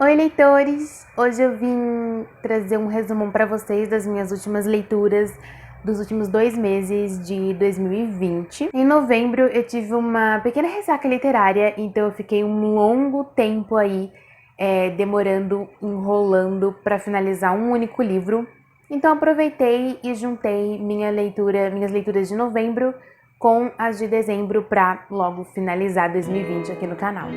Oi, leitores! Hoje eu vim trazer um resumão para vocês das minhas últimas leituras dos últimos 2 meses de 2020. Em novembro eu tive uma pequena ressaca literária, então eu fiquei um longo tempo aí demorando, enrolando para finalizar um único livro. Então aproveitei e juntei minhas leituras de novembro com as de dezembro para logo finalizar 2020 aqui no canal.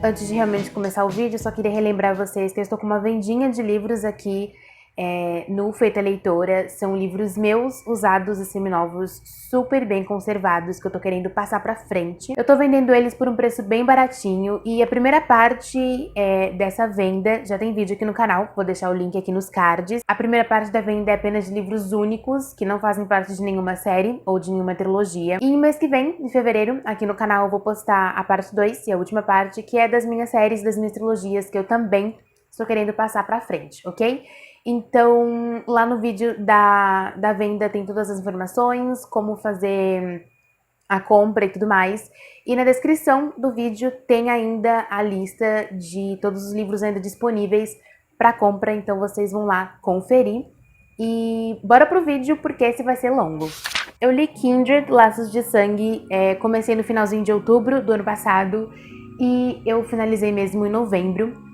Antes de realmente começar o vídeo, só queria relembrar vocês que eu estou com uma vendinha de livros aqui no Feita Leitora. São livros meus, usados e seminovos, super bem conservados, que eu tô querendo passar pra frente. Eu tô vendendo eles por um preço bem baratinho e a primeira parte dessa venda já tem vídeo aqui no canal, vou deixar o link aqui nos cards. A primeira parte da venda é apenas de livros únicos, que não fazem parte de nenhuma série ou de nenhuma trilogia. E mês que vem, em fevereiro, aqui no canal eu vou postar a parte 2 e a última parte, que é das minhas séries, das minhas trilogias, que eu também estou querendo passar pra frente, ok? Então, lá no vídeo da venda tem todas as informações, como fazer a compra e tudo mais. E na descrição do vídeo tem ainda a lista de todos os livros ainda disponíveis para compra, então vocês vão lá conferir. E bora pro vídeo, porque esse vai ser longo. Eu li Kindred, Laços de Sangue, comecei no finalzinho de outubro do ano passado e eu finalizei mesmo em novembro.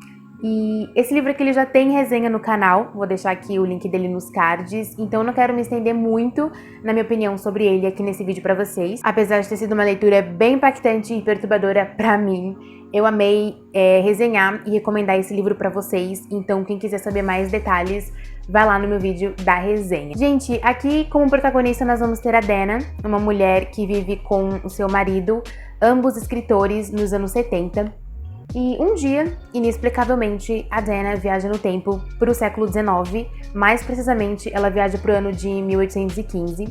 E esse livro aqui ele já tem resenha no canal, vou deixar aqui o link dele nos cards, então eu não quero me estender muito na minha opinião sobre ele aqui nesse vídeo pra vocês. Apesar de ter sido uma leitura bem impactante e perturbadora pra mim, eu amei resenhar e recomendar esse livro pra vocês, então quem quiser saber mais detalhes, vai lá no meu vídeo da resenha. Gente, aqui como protagonista nós vamos ter a Dana, uma mulher que vive com o seu marido, ambos escritores nos anos 70. E um dia, inexplicavelmente, a Dana viaja no tempo para o século XIX, mais precisamente ela viaja para o ano de 1815,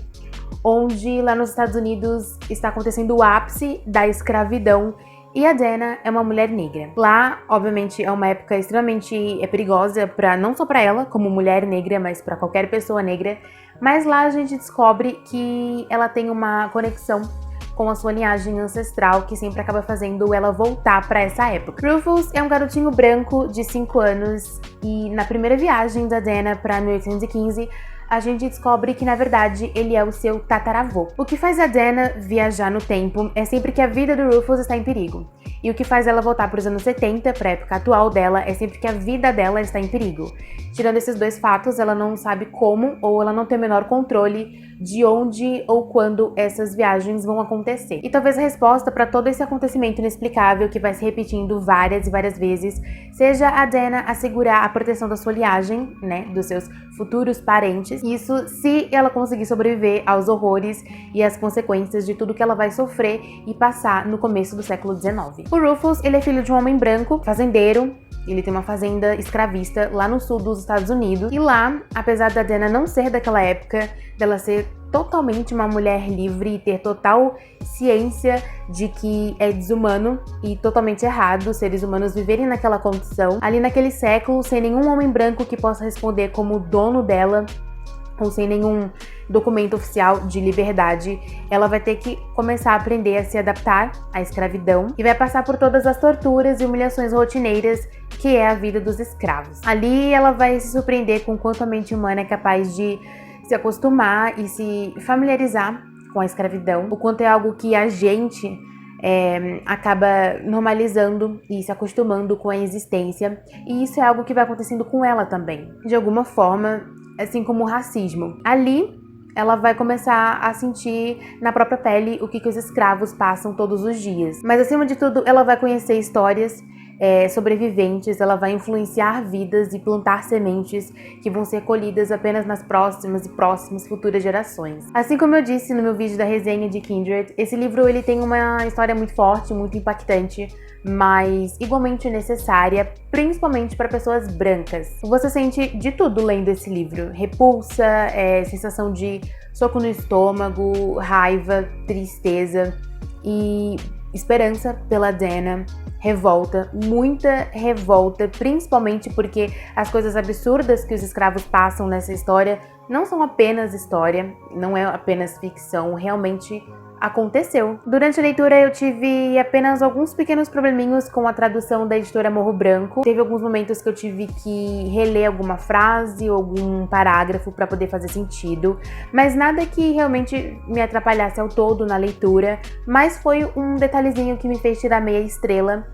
onde lá nos Estados Unidos está acontecendo o ápice da escravidão e a Dana é uma mulher negra. Lá, obviamente, é uma época extremamente perigosa, não só para ela, como mulher negra, mas para qualquer pessoa negra, mas lá a gente descobre que ela tem uma conexão com a sua linhagem ancestral, que sempre acaba fazendo ela voltar para essa época. Rufus é um garotinho branco de 5 anos e na primeira viagem da Dana para 1815, a gente descobre que na verdade ele é o seu tataravô. O que faz a Dana viajar no tempo é sempre que a vida do Rufus está em perigo. E o que faz ela voltar para os anos 70, para a época atual dela, é sempre que a vida dela está em perigo. Tirando esses dois fatos, ela não sabe como ou ela não tem o menor controle de onde ou quando essas viagens vão acontecer. E talvez a resposta para todo esse acontecimento inexplicável que vai se repetindo várias e várias vezes seja a Dana assegurar a proteção da sua linhagem, né, dos seus futuros parentes. Isso se ela conseguir sobreviver aos horrores e às consequências de tudo que ela vai sofrer e passar no começo do século XIX. O Rufus, ele é filho de um homem branco, fazendeiro. Ele tem uma fazenda escravista lá no sul dos Estados Unidos. E lá, apesar da Dana não ser daquela época, dela ser totalmente uma mulher livre e ter total ciência de que é desumano e totalmente errado seres humanos viverem naquela condição, ali naquele século, sem nenhum homem branco que possa responder como dono dela, ou sem nenhum documento oficial de liberdade, ela vai ter que começar a aprender a se adaptar à escravidão e vai passar por todas as torturas e humilhações rotineiras que é a vida dos escravos. Ali ela vai se surpreender com quanto a mente humana é capaz de se acostumar e se familiarizar com a escravidão, o quanto é algo que a gente acaba normalizando e se acostumando com a existência, e isso é algo que vai acontecendo com ela também, de alguma forma, assim como o racismo. Ali ela vai começar a sentir na própria pele o que os escravos passam todos os dias. Mas acima de tudo, ela vai conhecer histórias sobreviventes, ela vai influenciar vidas e plantar sementes que vão ser colhidas apenas nas próximas futuras gerações. Assim como eu disse no meu vídeo da resenha de Kindred, esse livro ele tem uma história muito forte, muito impactante, mas igualmente necessária, principalmente para pessoas brancas. Você sente de tudo lendo esse livro: repulsa, sensação de soco no estômago, raiva, tristeza e esperança pela Dana, revolta, muita revolta, principalmente porque as coisas absurdas que os escravos passam nessa história não são apenas história, não é apenas ficção, realmente aconteceu. Durante a leitura eu tive apenas alguns pequenos probleminhos com a tradução da editora Morro Branco. Teve alguns momentos que eu tive que reler alguma frase ou algum parágrafo para poder fazer sentido, mas nada que realmente me atrapalhasse ao todo na leitura, mas foi um detalhezinho que me fez tirar meia estrela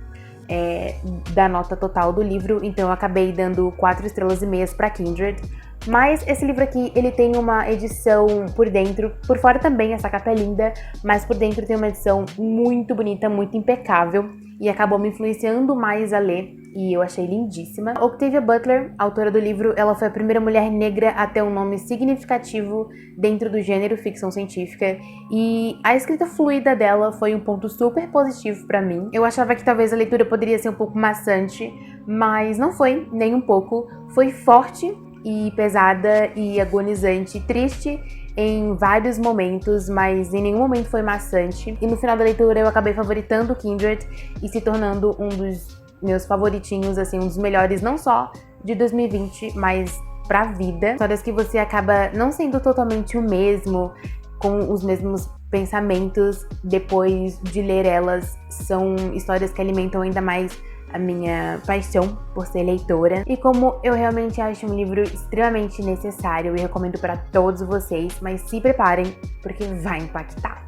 da nota total do livro, então eu acabei dando 4 estrelas e meias para Kindred. Mas esse livro aqui, ele tem uma edição por dentro, por fora também, essa capa é linda, mas por dentro tem uma edição muito bonita, muito impecável, e acabou me influenciando mais a ler, e eu achei lindíssima. Octavia Butler, autora do livro, ela foi a primeira mulher negra a ter um nome significativo dentro do gênero ficção científica, e a escrita fluida dela foi um ponto super positivo pra mim. Eu achava que talvez a leitura poderia ser um pouco maçante, mas não foi, nem um pouco. Foi forte e pesada e agonizante e triste em vários momentos, mas em nenhum momento foi maçante. E no final da leitura eu acabei favoritando Kindred e se tornando um dos meus favoritinhos, assim, um dos melhores não só de 2020, mas pra vida. Histórias que você acaba não sendo totalmente o mesmo, com os mesmos pensamentos depois de ler elas. São histórias que alimentam ainda mais a minha paixão por ser leitora. E como eu realmente acho um livro extremamente necessário e recomendo para todos vocês, mas se preparem, porque vai impactar.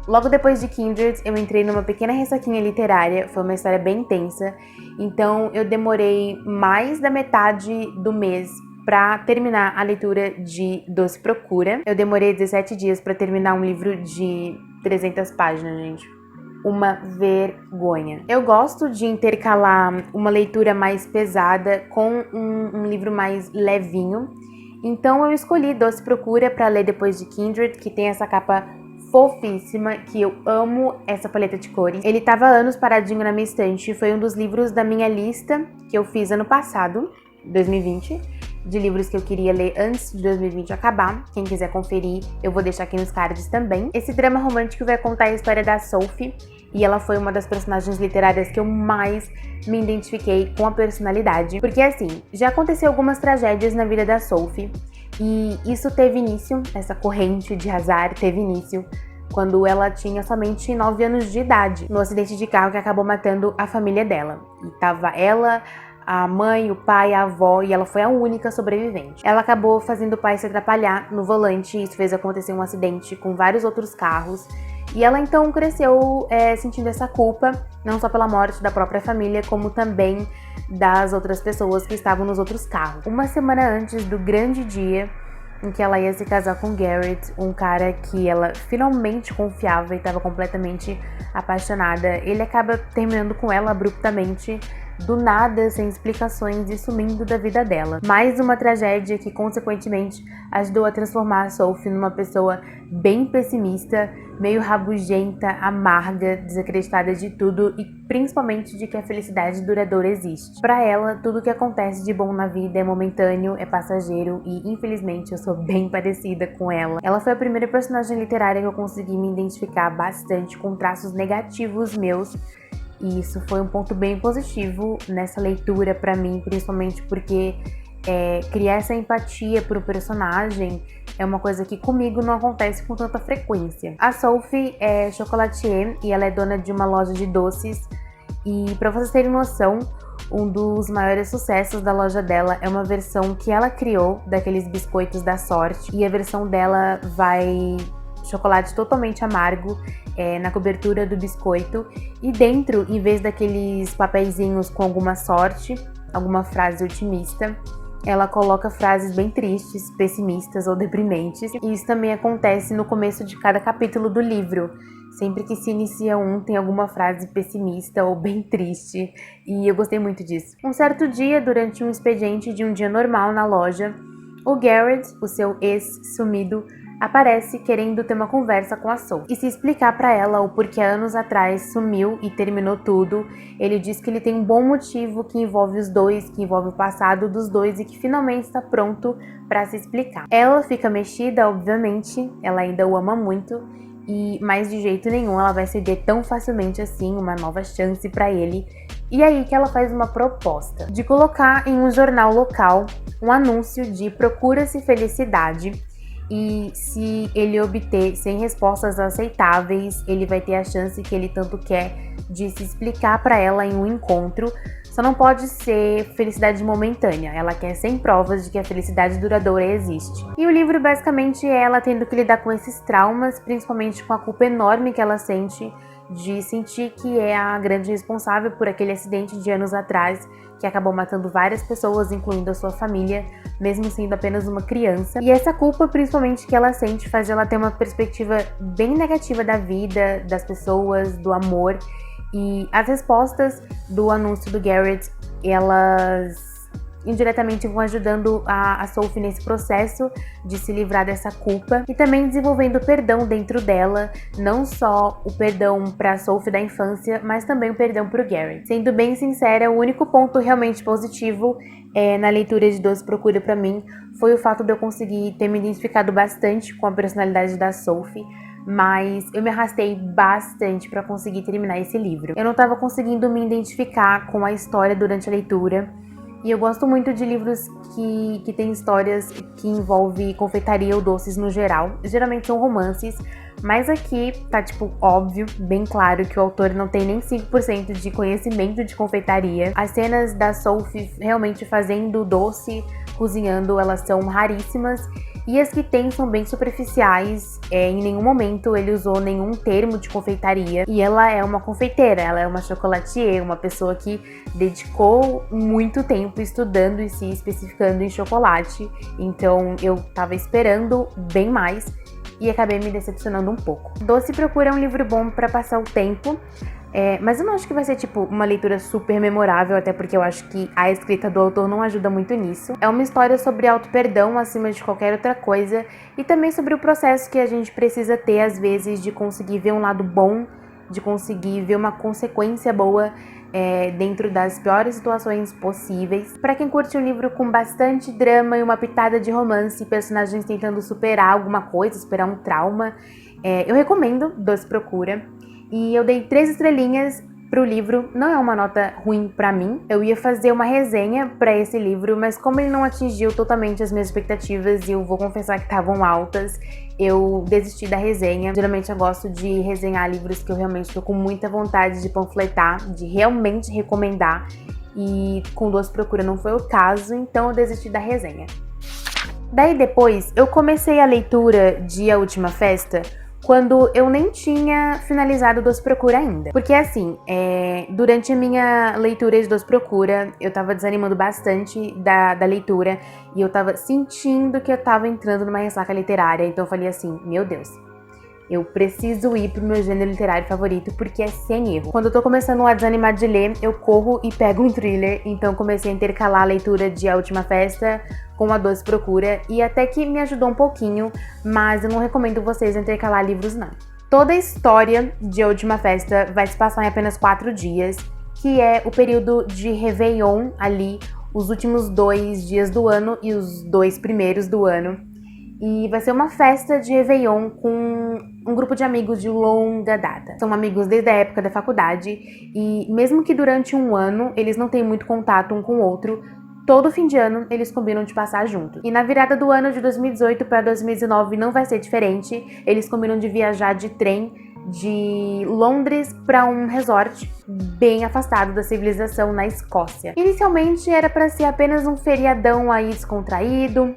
Logo depois de Kindred, eu entrei numa pequena ressaquinha literária, foi uma história bem intensa, então eu demorei mais da metade do mês para terminar a leitura de Doce Procura. Eu demorei 17 dias para terminar um livro de 300 páginas, gente. Uma vergonha. Eu gosto de intercalar uma leitura mais pesada com um livro mais levinho, então eu escolhi Doce Procura para ler depois de Kindred, que tem essa capa fofíssima, que eu amo essa paleta de cores. Ele tava há anos paradinho na minha estante, foi um dos livros da minha lista que eu fiz ano passado, 2020, de livros que eu queria ler antes de 2020 acabar. Quem quiser conferir, eu vou deixar aqui nos cards também. Esse drama romântico vai contar a história da Sophie, e ela foi uma das personagens literárias que eu mais me identifiquei com a personalidade. Porque assim, já aconteceu algumas tragédias na vida da Sophie, e isso teve início, essa corrente de azar teve início quando ela tinha somente 9 anos de idade, no acidente de carro que acabou matando a família dela. E tava ela, a mãe, o pai, a avó, e ela foi a única sobrevivente. Ela acabou fazendo o pai se atrapalhar no volante, e isso fez acontecer um acidente com vários outros carros. E ela então cresceu sentindo essa culpa, não só pela morte da própria família, como também das outras pessoas que estavam nos outros carros. Uma semana antes do grande dia em que ela ia se casar com Garrett, um cara que ela finalmente confiava e estava completamente apaixonada, ele acaba terminando com ela abruptamente, do nada, sem explicações, e sumindo da vida dela. Mais uma tragédia que, consequentemente, ajudou a transformar a Sophie numa pessoa bem pessimista, meio rabugenta, amarga, desacreditada de tudo e principalmente de que a felicidade duradoura existe. Para ela, tudo que acontece de bom na vida é momentâneo, é passageiro e, infelizmente, eu sou bem parecida com ela. Ela foi a primeira personagem literária que eu consegui me identificar bastante com traços negativos meus. E isso foi um ponto bem positivo nessa leitura pra mim, principalmente porque criar essa empatia pro personagem é uma coisa que comigo não acontece com tanta frequência. A Sophie é chocolatier e ela é dona de uma loja de doces. E pra vocês terem noção, um dos maiores sucessos da loja dela é uma versão que ela criou daqueles biscoitos da sorte. E a versão dela vai chocolate totalmente amargo na cobertura do biscoito, e dentro, em vez daqueles papeizinhos com alguma sorte, alguma frase otimista, ela coloca frases bem tristes, pessimistas ou deprimentes. E isso também acontece no começo de cada capítulo do livro. Sempre que se inicia tem alguma frase pessimista ou bem triste, e eu gostei muito disso. Um certo dia, durante um expediente de um dia normal na loja, o Garrett, o seu ex-sumido, aparece querendo ter uma conversa com a Sophie e se explicar pra ela o porquê anos atrás sumiu e terminou tudo. Ele diz que ele tem um bom motivo que envolve os dois, que envolve o passado dos dois e que finalmente está pronto pra se explicar. Ela fica mexida, obviamente, ela ainda o ama muito mas de jeito nenhum ela vai ceder tão facilmente assim uma nova chance para ele. E aí que ela faz uma proposta de colocar em um jornal local um anúncio de procura-se felicidade, e se ele obter 100 respostas aceitáveis, ele vai ter a chance que ele tanto quer de se explicar para ela em um encontro. Só não pode ser felicidade momentânea, ela quer 100 provas de que a felicidade duradoura existe. E o livro basicamente é ela tendo que lidar com esses traumas, principalmente com a culpa enorme que ela sente de sentir que é a grande responsável por aquele acidente de anos atrás que acabou matando várias pessoas, incluindo a sua família, mesmo sendo apenas uma criança. E essa culpa, principalmente, que ela sente, faz ela ter uma perspectiva bem negativa da vida, das pessoas, do amor. E as respostas do anúncio do Garrett, elas indiretamente vão ajudando a Sophie nesse processo de se livrar dessa culpa e também desenvolvendo perdão dentro dela, não só o perdão para a Sophie da infância, mas também o perdão para o Garrett. Sendo bem sincera, o único ponto realmente positivo na leitura de Doce Procura para mim foi o fato de eu conseguir ter me identificado bastante com a personalidade da Sophie, mas eu me arrastei bastante para conseguir terminar esse livro. Eu não estava conseguindo me identificar com a história durante a leitura. E eu gosto muito de livros que tem histórias que envolvem confeitaria ou doces no geral. Geralmente são romances, mas aqui tá, óbvio, bem claro que o autor não tem nem 5% de conhecimento de confeitaria. As cenas da Sophie realmente fazendo doce, cozinhando, elas são raríssimas. E as que tem são bem superficiais, em nenhum momento ele usou nenhum termo de confeitaria. E ela é uma confeiteira, ela é uma chocolatier, uma pessoa que dedicou muito tempo estudando e se especificando em chocolate. Então eu tava esperando bem mais e acabei me decepcionando um pouco. Doce Procura é um livro bom para passar o tempo. Mas eu não acho que vai ser, uma leitura super memorável, até porque eu acho que a escrita do autor não ajuda muito nisso. É uma história sobre auto-perdão acima de qualquer outra coisa e também sobre o processo que a gente precisa ter, às vezes, de conseguir ver um lado bom, de conseguir ver uma consequência boa dentro das piores situações possíveis. Para quem curte um livro com bastante drama e uma pitada de romance, personagens tentando superar alguma coisa, superar um trauma, eu recomendo Doce Procura. E eu dei 3 estrelinhas pro livro, não é uma nota ruim pra mim. Eu ia fazer uma resenha pra esse livro, mas como ele não atingiu totalmente as minhas expectativas, e eu vou confessar que estavam altas, eu desisti da resenha. Geralmente eu gosto de resenhar livros que eu realmente tô com muita vontade de panfletar, de realmente recomendar, e com Doce Procura não foi o caso, então eu desisti da resenha. Daí depois, eu comecei a leitura de A Última Festa, quando eu nem tinha finalizado Doce Procura ainda. Porque assim, durante a minha leitura de Doce Procura, eu tava desanimando bastante da leitura e eu tava sentindo que eu tava entrando numa ressaca literária. Então eu falei assim, meu Deus, eu preciso ir pro meu gênero literário favorito porque é sem erro. Quando eu tô começando a desanimar de ler, eu corro e pego um thriller. Então comecei a intercalar a leitura de A Última Festa com A Doce Procura e até que me ajudou um pouquinho, mas eu não recomendo vocês intercalar livros não. Toda a história de A Última Festa vai se passar em apenas 4 dias, que é o período de Réveillon ali, os últimos 2 dias do ano e os 2 primeiros do ano. E vai ser uma festa de Réveillon com um grupo de amigos de longa data. São amigos desde a época da faculdade e mesmo que durante um ano eles não tenham muito contato um com o outro, todo fim de ano eles combinam de passar juntos. E na virada do ano de 2018 para 2019 não vai ser diferente. Eles combinam de viajar de trem de Londres para um resort bem afastado da civilização na Escócia. Inicialmente era para ser apenas um feriadão aí descontraído,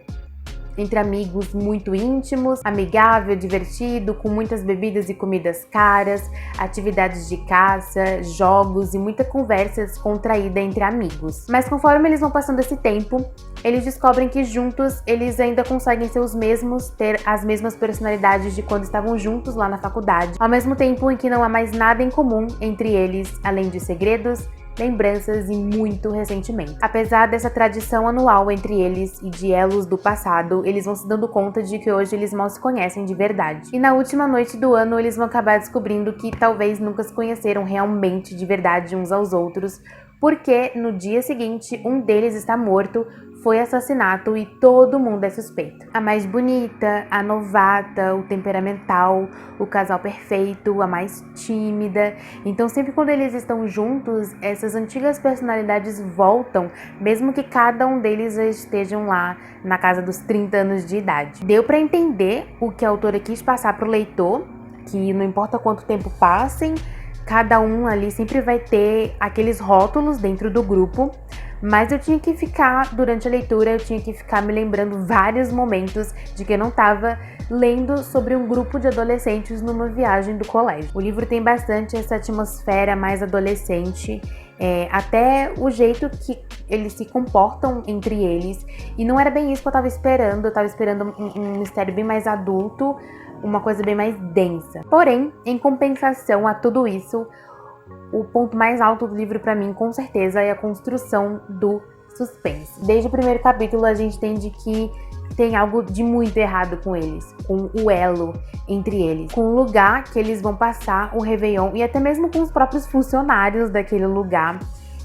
entre amigos muito íntimos, amigável, divertido, com muitas bebidas e comidas caras, atividades de caça, jogos e muita conversa descontraída entre amigos. Mas conforme eles vão passando esse tempo, eles descobrem que juntos eles ainda conseguem ser os mesmos, ter as mesmas personalidades de quando estavam juntos lá na faculdade, ao mesmo tempo em que não há mais nada em comum entre eles, além de segredos, lembranças e muito ressentimento. Apesar dessa tradição anual entre eles e de elos do passado, eles vão se dando conta de que hoje eles mal se conhecem de verdade. E na última noite do ano, eles vão acabar descobrindo que talvez nunca se conheceram realmente de verdade uns aos outros, porque no dia seguinte um deles está morto, foi assassinato e todo mundo é suspeito. A mais bonita, a novata, o temperamental, o casal perfeito, a mais tímida. Então sempre quando eles estão juntos, essas antigas personalidades voltam, mesmo que cada um deles já estejam lá na casa dos 30 anos de idade. Deu pra entender o que a autora quis passar pro leitor, que não importa quanto tempo passem, cada um ali sempre vai ter aqueles rótulos dentro do grupo, mas eu tinha que ficar, durante a leitura, eu tinha que ficar me lembrando vários momentos de que eu não estava lendo sobre um grupo de adolescentes numa viagem do colégio. O livro tem bastante essa atmosfera mais adolescente, até o jeito que eles se comportam entre eles, e não era bem isso que eu estava esperando um mistério bem mais adulto, uma coisa bem mais densa. Porém, em compensação a tudo isso, o ponto mais alto do livro pra mim, com certeza, é a construção do suspense. Desde o primeiro capítulo a gente entende que tem algo de muito errado com eles, com o elo entre eles, com o lugar que eles vão passar o Réveillon e até mesmo com os próprios funcionários daquele lugar.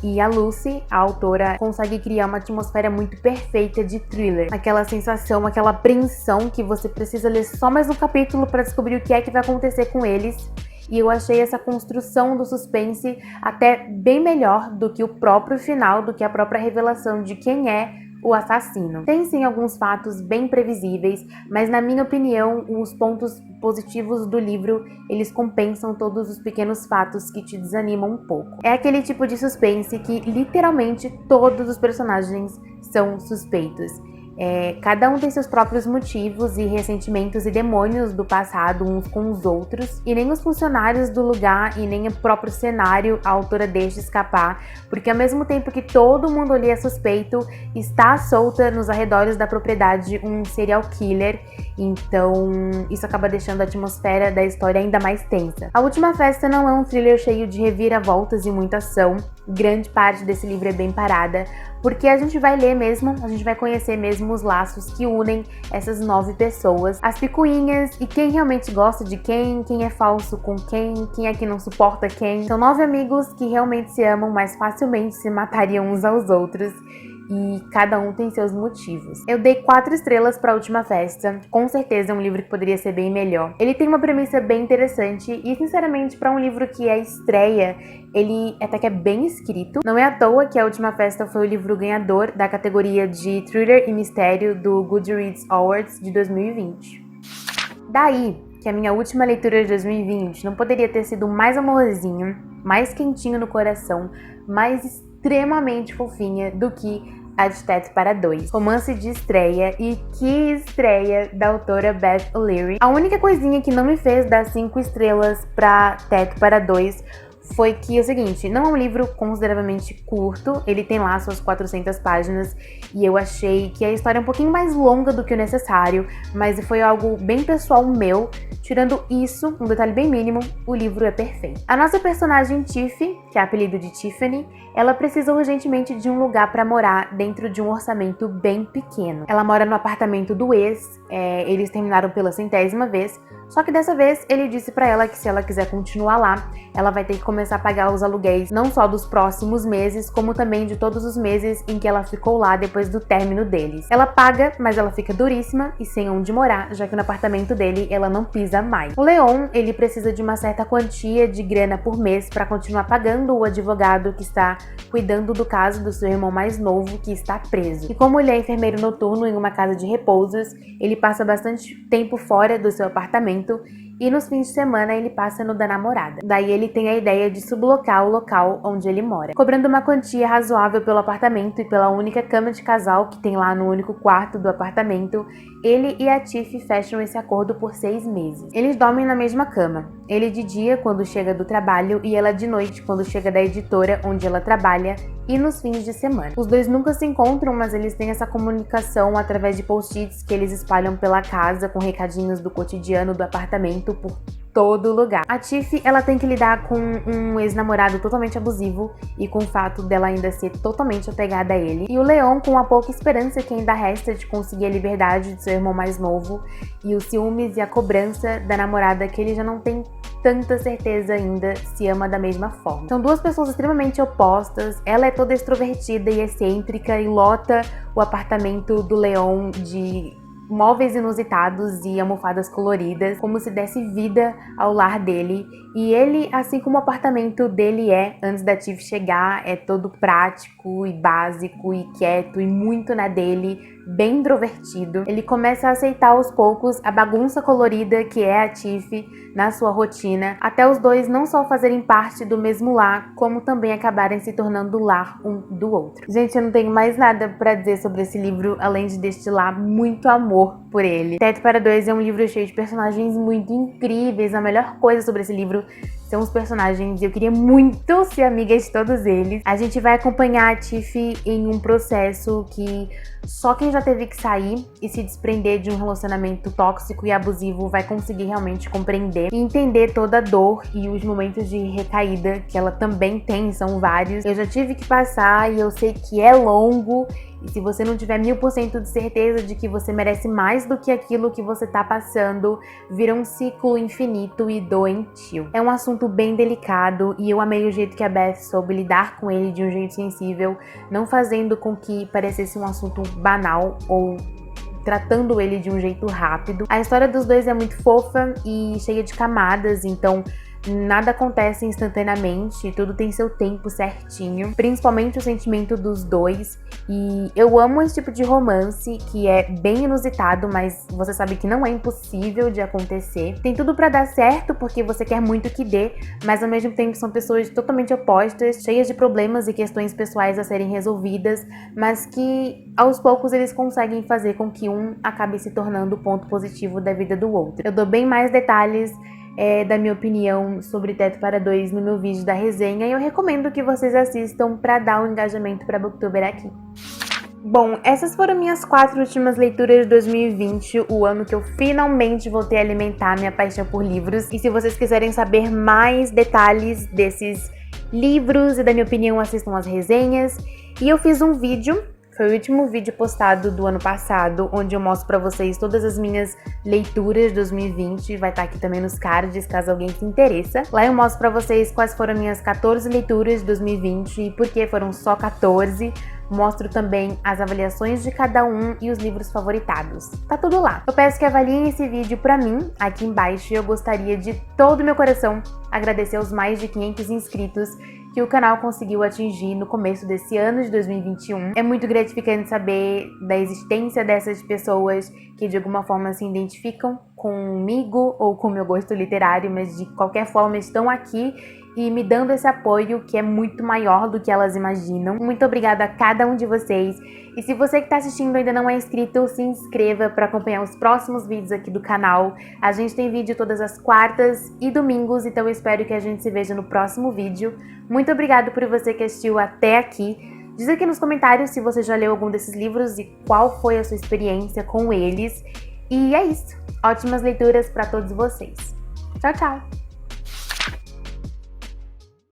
E a Lucy, a autora, consegue criar uma atmosfera muito perfeita de thriller. Aquela sensação, aquela apreensão que você precisa ler só mais um capítulo para descobrir o que é que vai acontecer com eles. E eu achei essa construção do suspense até bem melhor do que o próprio final, do que a própria revelação de quem é o assassino. Tem sim alguns fatos bem previsíveis, mas na minha opinião, os pontos positivos do livro, eles compensam todos os pequenos fatos que te desanimam um pouco. É aquele tipo de suspense que literalmente todos os personagens são suspeitos. Cada um tem seus próprios motivos e ressentimentos e demônios do passado uns com os outros, e nem os funcionários do lugar e nem o próprio cenário a autora deixa escapar, porque ao mesmo tempo que todo mundo ali é suspeito, está solta nos arredores da propriedade um serial killer, então isso acaba deixando a atmosfera da história ainda mais tensa. A Última Festa não é um thriller cheio de reviravoltas e muita ação, grande parte desse livro é bem parada, porque a gente vai ler mesmo, a gente vai conhecer mesmo os laços que unem essas 9 pessoas, as picuinhas e quem realmente gosta de quem é falso com quem é que não suporta quem. São 9 amigos que realmente se amam, mas facilmente se matariam uns aos outros. E cada um tem seus motivos. Eu dei 4 estrelas para A Última Festa. Com certeza é um livro que poderia ser bem melhor. Ele tem uma premissa bem interessante e, sinceramente, para um livro que é estreia, ele até que é bem escrito. Não é à toa que A Última Festa foi o livro ganhador da categoria de Thriller e Mistério do Goodreads Awards de 2020. Daí que a minha última leitura de 2020 não poderia ter sido mais amorzinho, mais quentinho no coração, mais extremamente fofinha do que a de Teto para Dois, romance de estreia, e que estreia da autora Beth O'Leary. A única coisinha que não me fez dar 5 estrelas para Teto para Dois foi que é o seguinte, não é um livro consideravelmente curto, ele tem lá suas 400 páginas e eu achei que a história é um pouquinho mais longa do que o necessário, mas foi algo bem pessoal meu. Tirando isso, um detalhe bem mínimo, o livro é perfeito. A nossa personagem Tiffy, que é apelido de Tiffany, ela precisa urgentemente de um lugar para morar dentro de um orçamento bem pequeno. Ela mora no apartamento do ex, eles terminaram pela 100ª vez, só que dessa vez ele disse pra ela que se ela quiser continuar lá, ela vai ter que começar a pagar os aluguéis não só dos próximos meses, como também de todos os meses em que ela ficou lá depois do término deles. Ela paga, mas ela fica duríssima e sem onde morar, já que no apartamento dele ela não pisa mais. O Leon, ele precisa de uma certa quantia de grana por mês para continuar pagando o advogado que está cuidando do caso do seu irmão mais novo, que está preso. E como ele é enfermeiro noturno em uma casa de repousos, ele passa bastante tempo fora do seu apartamento e nos fins de semana ele passa no da namorada. Daí ele tem a ideia de sublocar o local onde ele mora. Cobrando uma quantia razoável pelo apartamento e pela única cama de casal que tem lá no único quarto do apartamento, ele e a Tiffy fecham esse acordo por 6 meses. Eles dormem na mesma cama. Ele de dia quando chega do trabalho e ela de noite quando chega da editora onde ela trabalha, e nos fins de semana. Os dois nunca se encontram, mas eles têm essa comunicação através de post-its que eles espalham pela casa com recadinhos do cotidiano do apartamento certo por todo lugar. A Tiff, ela tem que lidar com um ex-namorado totalmente abusivo e com o fato dela ainda ser totalmente apegada a ele. E o Leon com a pouca esperança que ainda resta de conseguir a liberdade de seu irmão mais novo e os ciúmes e a cobrança da namorada que ele já não tem tanta certeza ainda se ama da mesma forma. São duas pessoas extremamente opostas. Ela é toda extrovertida e excêntrica e lota o apartamento do Leon de móveis inusitados e almofadas coloridas, como se desse vida ao lar dele. E ele, assim como o apartamento dele antes da Tiff chegar, é todo prático e básico e quieto e muito na dele, bem introvertido. Ele começa a aceitar aos poucos a bagunça colorida que é a Tiff na sua rotina, até os dois não só fazerem parte do mesmo lar, como também acabarem se tornando o lar um do outro. Gente, eu não tenho mais nada pra dizer sobre esse livro, além de destilar muito amor por ele. Teto para Dois é um livro cheio de personagens muito incríveis. A melhor coisa sobre esse livro são os personagens, eu queria muito ser amiga de todos eles. A gente vai acompanhar a Tiff em um processo que só quem já teve que sair e se desprender de um relacionamento tóxico e abusivo vai conseguir realmente compreender e entender toda a dor e os momentos de recaída que ela também tem, são vários. Eu já tive que passar e eu sei que é longo. E se você não tiver 1000% de certeza de que você merece mais do que aquilo que você tá passando, vira um ciclo infinito e doentio. É um assunto bem delicado e eu amei o jeito que a Beth soube lidar com ele de um jeito sensível, não fazendo com que parecesse um assunto banal ou tratando ele de um jeito rápido. A história dos dois é muito fofa e cheia de camadas, então nada acontece instantaneamente, tudo tem seu tempo certinho, principalmente o sentimento dos dois. E eu amo esse tipo de romance que é bem inusitado, mas você sabe que não é impossível de acontecer. Tem tudo pra dar certo porque você quer muito que dê, mas ao mesmo tempo são pessoas totalmente opostas, cheias de problemas e questões pessoais a serem resolvidas, mas que aos poucos eles conseguem fazer com que um acabe se tornando o ponto positivo da vida do outro. Eu dou bem mais detalhes da minha opinião sobre Teto para Dois no meu vídeo da resenha e eu recomendo que vocês assistam para dar um engajamento para Booktuber aqui. Bom, essas foram minhas 4 últimas leituras de 2020, o ano que eu finalmente voltei a alimentar minha paixão por livros. E se vocês quiserem saber mais detalhes desses livros e da minha opinião, assistam as resenhas. E eu fiz um vídeo, foi o último vídeo postado do ano passado, onde eu mostro pra vocês todas as minhas leituras de 2020. Vai estar aqui também nos cards, caso alguém se interessa. Lá eu mostro pra vocês quais foram minhas 14 leituras de 2020 e por que foram só 14. Mostro também as avaliações de cada um e os livros favoritados. Tá tudo lá. Eu peço que avaliem esse vídeo pra mim, aqui embaixo, e eu gostaria de todo o meu coração agradecer aos mais de 500 inscritos que o canal conseguiu atingir no começo desse ano de 2021. É muito gratificante saber da existência dessas pessoas que de alguma forma se identificam comigo ou com o meu gosto literário, mas de qualquer forma estão aqui e me dando esse apoio que é muito maior do que elas imaginam. Muito obrigada a cada um de vocês. E se você que está assistindo ainda não é inscrito, se inscreva para acompanhar os próximos vídeos aqui do canal. A gente tem vídeo todas as quartas e domingos, então eu espero que a gente se veja no próximo vídeo. Muito obrigada por você que assistiu até aqui. Diz aqui nos comentários se você já leu algum desses livros e qual foi a sua experiência com eles. E é isso. Ótimas leituras para todos vocês. Tchau, tchau!